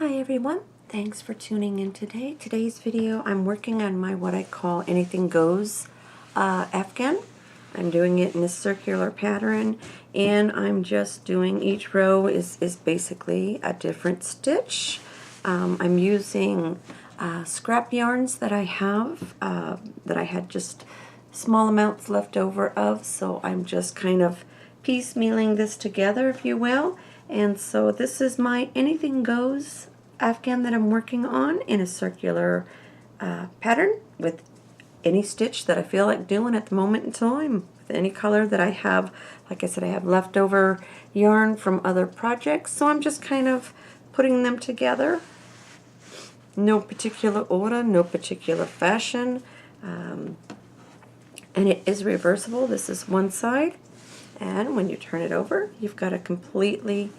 Hi everyone, thanks for tuning in today. Today's video I'm working on my what I call anything goes Afghan. I'm doing it in a circular pattern and I'm just doing each row is basically a different stitch. I'm using scrap yarns that I have that I had just small amounts left over of, so I'm just kind of piecemealing this together, if you will. And so this is my anything goes Afghan that I'm working on in a circular pattern with any stitch that I feel like doing at the moment in time, with any color that I have. Like I said, I have leftover yarn from other projects, so I'm just kind of putting them together. No particular order, no particular fashion. And it is reversible. This is one side, and when you turn it over, you've got a completely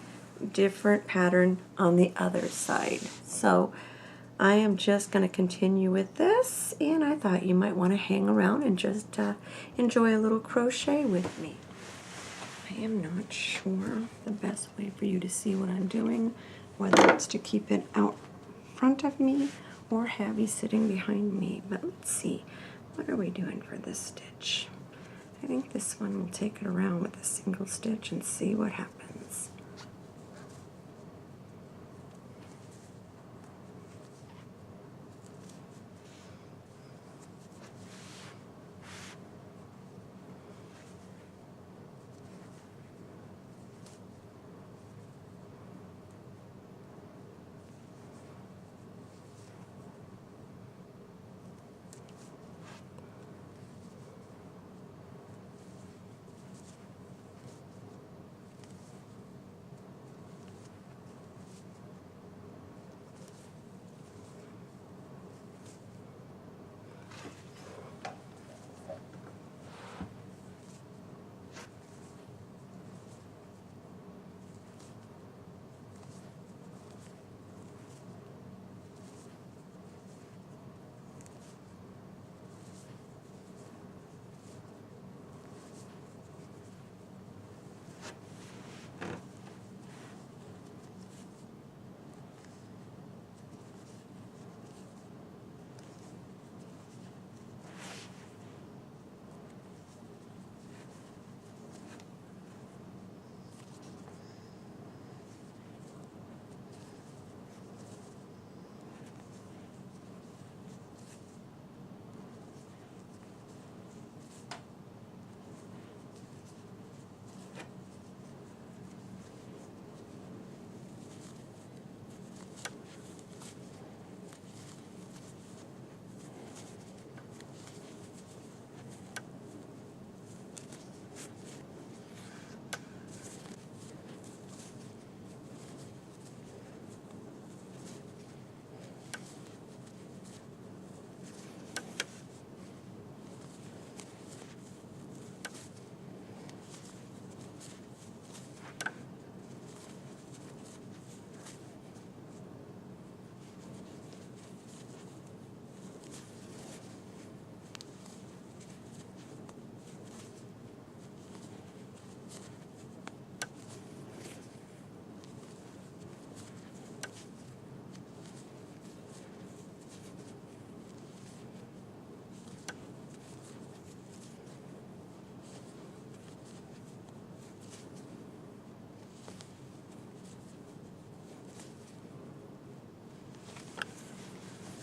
different pattern on the other side. So I am just going to continue with this, and I thought you might want to hang around and just enjoy a little crochet with me. I am not sure the best way for you to see what I'm doing, whether it's to keep it out front of me or have you sitting behind me, but let's see. What are we doing for this stitch? I think this one will take it around with a single stitch and see what happens.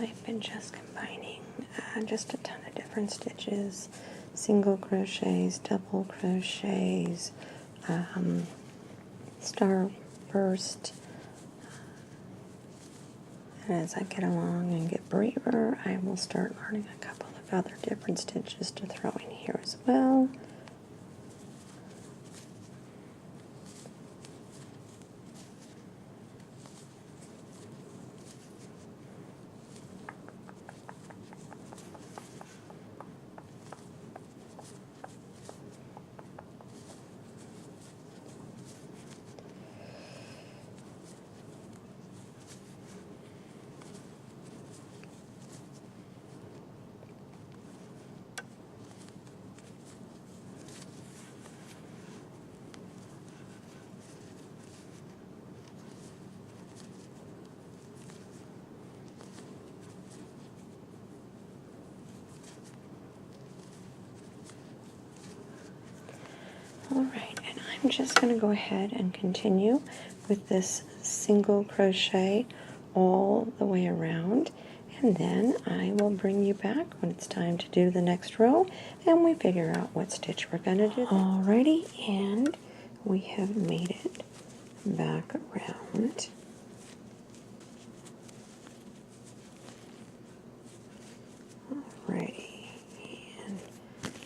I've been just combining just a ton of different stitches, single crochets, double crochets, star burst. And as I get along and get braver, I will start learning a couple of other different stitches to throw in here as well. I'm just going to go ahead and continue with this single crochet all the way around, and then I will bring you back when it's time to do the next row and we figure out what stitch we're going to do. Alrighty, and we have made it back around. Alrighty, and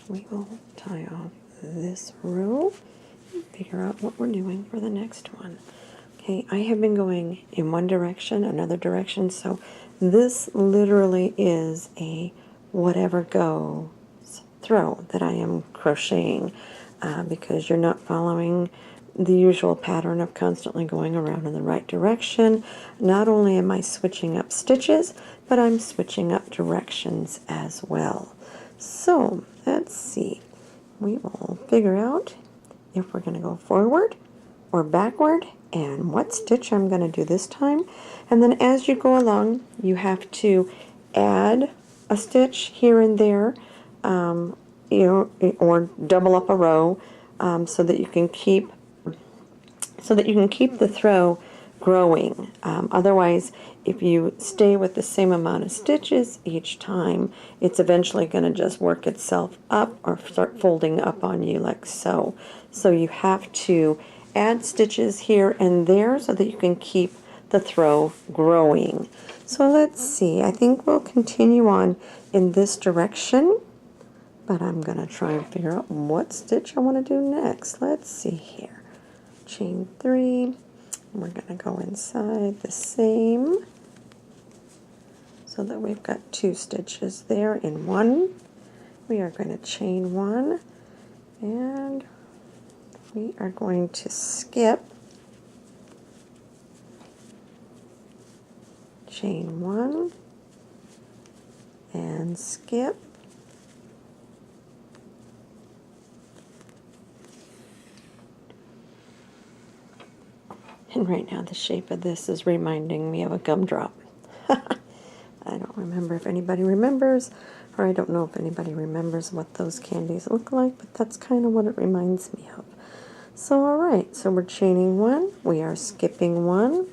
we will tie off this row and figure out what we're doing for the next one. Okay, I have been going in one direction, another direction, so this literally is a whatever goes throw that I am crocheting because you're not following the usual pattern of constantly going around in the right direction. Not only am I switching up stitches, but I'm switching up directions as well. So let's see. We will figure out if we're going to go forward or backward and what stitch I'm going to do this time. And then as you go along, you have to add a stitch here and there, or double up a row so that you can keep the throw growing. Otherwise, if you stay with the same amount of stitches each time, it's eventually going to just work itself up or start folding up on you like so. So you have to add stitches here and there so that you can keep the throw growing. So let's see. I think we'll continue on in this direction, but I'm going to try and figure out what stitch I want to do next. Let's see here. Chain 3. We're going to go inside the same so that we've got 2 stitches there in one. We are going to chain 1 and we are going to skip, chain 1 and skip, and right now the shape of this is reminding me of a gumdrop. I don't remember if anybody remembers, or I don't know if anybody remembers what those candies look like, but that's kind of what it reminds me of. So alright, so we're chaining 1, we are skipping 1,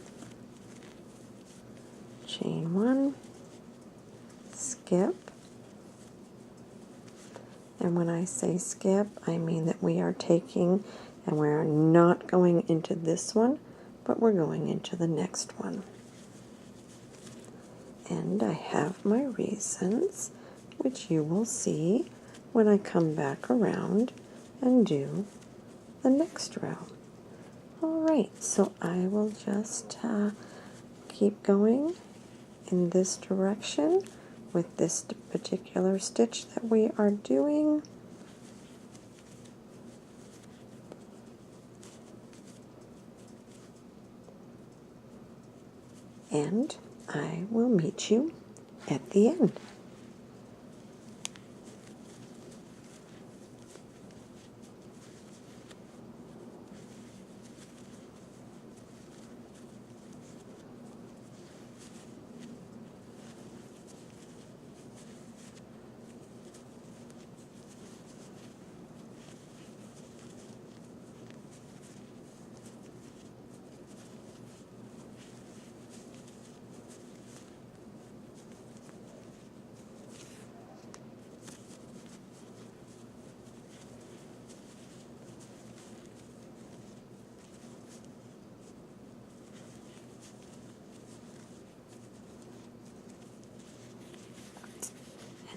chain 1, skip, and when I say skip, I mean that we are taking and we're not going into this one, but we're going into the next one. And I have my reasons, which you will see when I come back around and do the next row. Alright, so I will just keep going in this direction with this particular stitch that we are doing. And I will meet you at the end.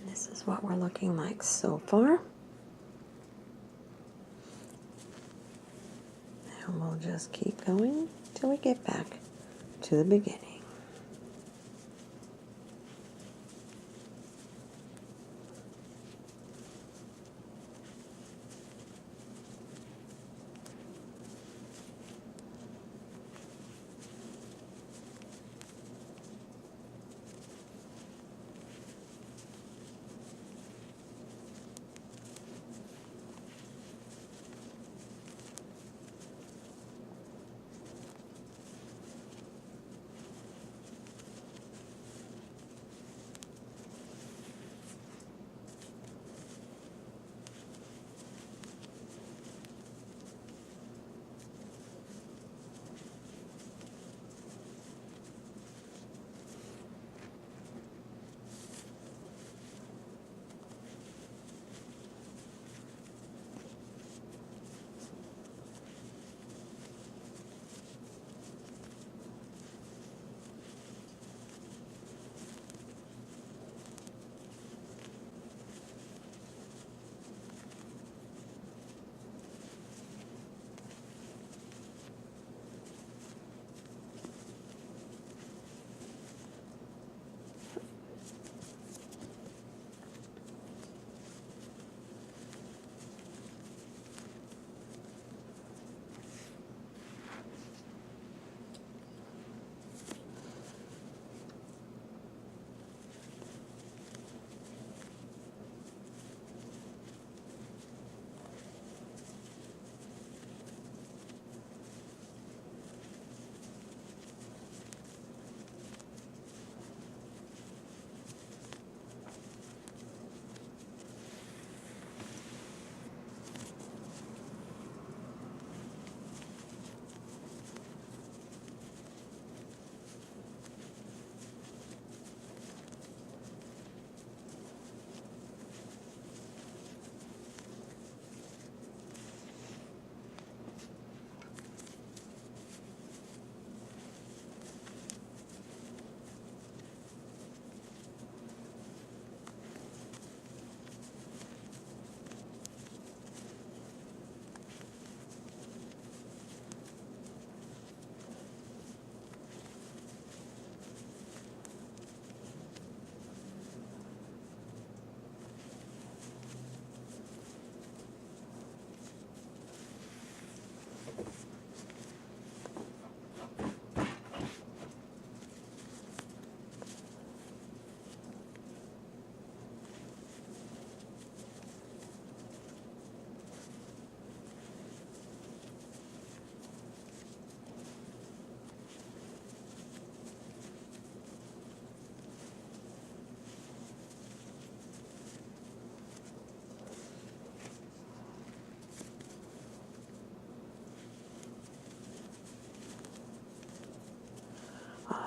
This is what we're looking like so far. And we'll just keep going till we get back to the beginning.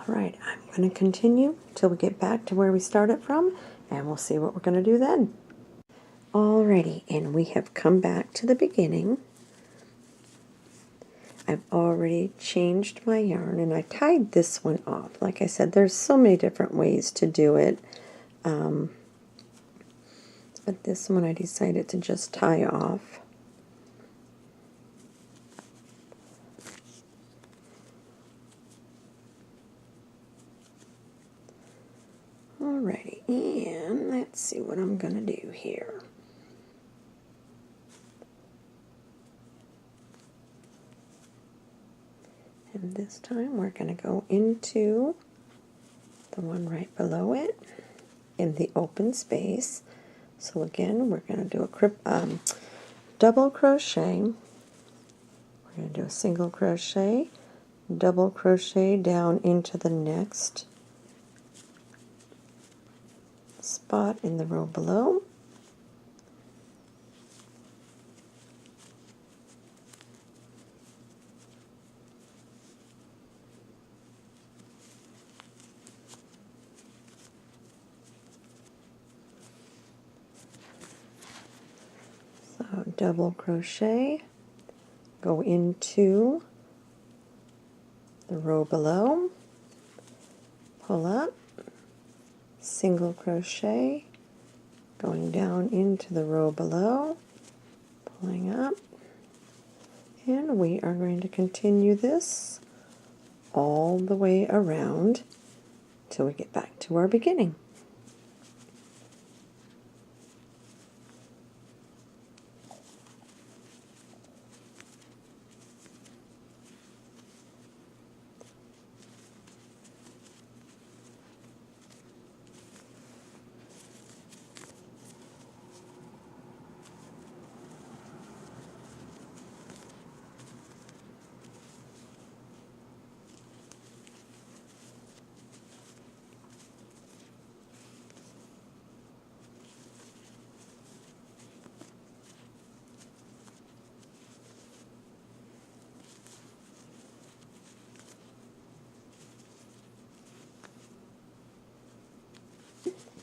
Alright, I'm going to continue till we get back to where we started from, and we'll see what we're going to do then. Alrighty, and we have come back to the beginning. I've already changed my yarn, and I tied this one off. Like I said, there's so many different ways to do it. But this one I decided to just tie off. Alrighty, and let's see what I'm going to do here. And this time we're going to go into the one right below it in the open space. So again, we're going to do a double crochet. We're going to do a single crochet, double crochet down into the next spot in the row below. So double crochet, go into the row below, pull up, single crochet, going down into the row below, pulling up, and we are going to continue this all the way around till we get back to our beginning.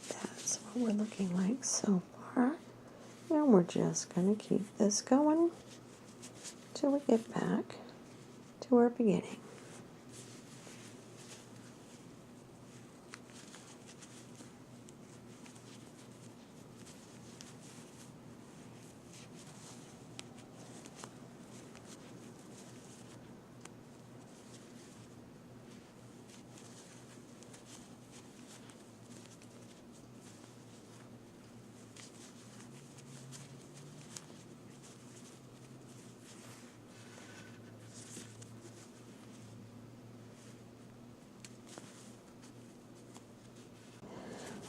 That's what we're looking like so far. And we're just going to keep this going till we get back to our beginning.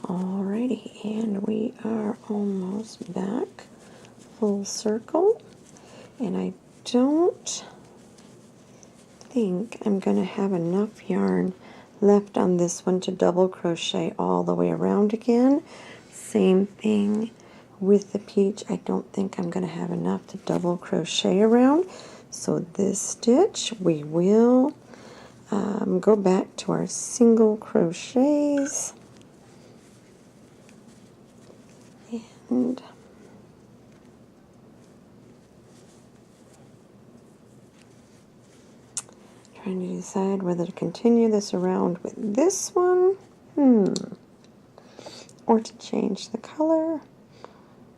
Alrighty, and we are almost back full circle, and I don't think I'm going to have enough yarn left on this one to double crochet all the way around again. Same thing with the peach. I don't think I'm going to have enough to double crochet around, so this stitch we will go back to our single crochets. And trying to decide whether to continue this around with this one, or to change the color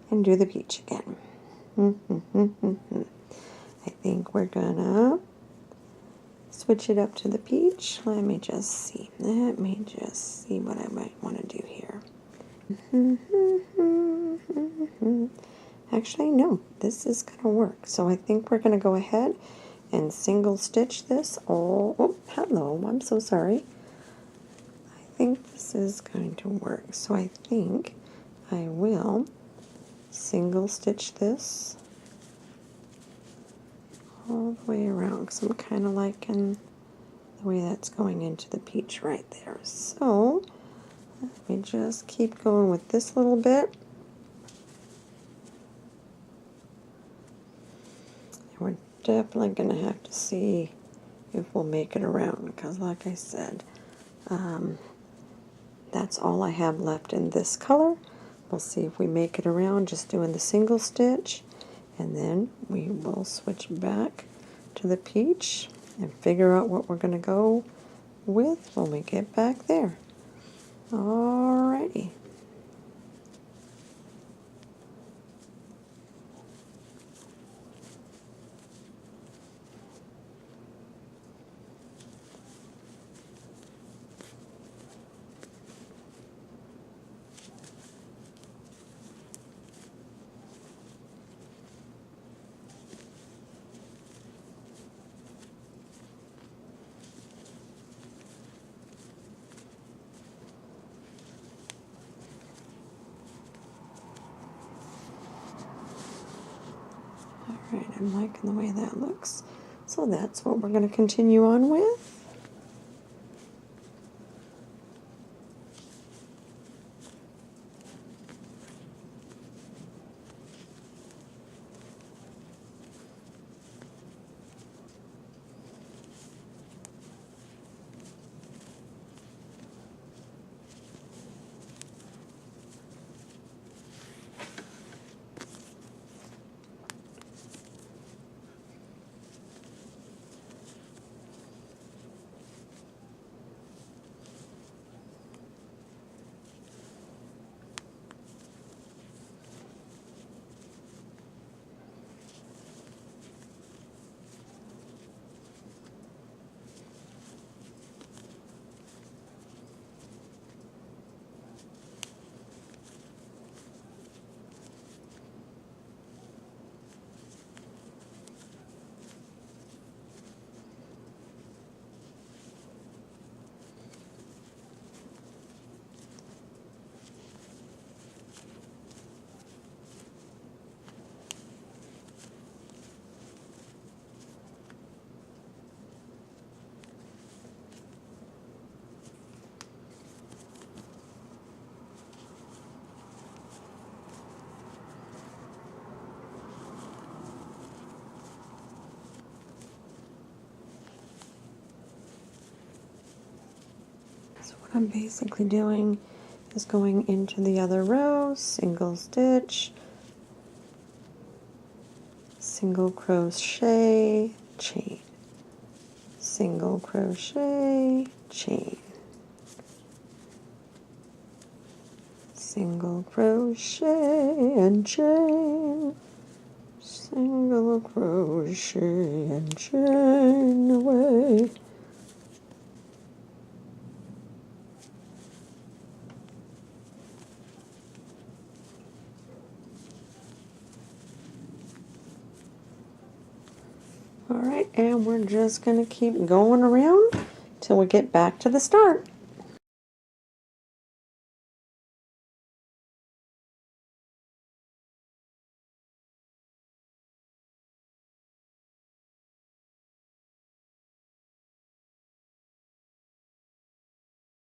and do the peach again. I think we're gonna switch it up to the peach. Let me just see. Let me just see what I might want to do here. Actually, no, this is going to work. So I think we're going to go ahead and single stitch this all. Oh, hello, I'm so sorry. I think this is going to work. So I think I will single stitch this all the way around, because I'm kind of liking the way that's going into the peach right there. So let me just keep going with this little bit. And we're definitely going to have to see if we'll make it around, because like I said, That's all I have left in this color. We'll see if we make it around just doing the single stitch, and then we will switch back to the peach and figure out what we're going to go with when we get back there. Alrighty. Alright, I'm liking the way that looks. So that's what we're going to continue on with. What I'm basically doing is going into the other row, single stitch, single crochet, chain, single crochet, chain, single crochet and chain, single crochet and chain away. Alright, and we're just going to keep going around till we get back to the start.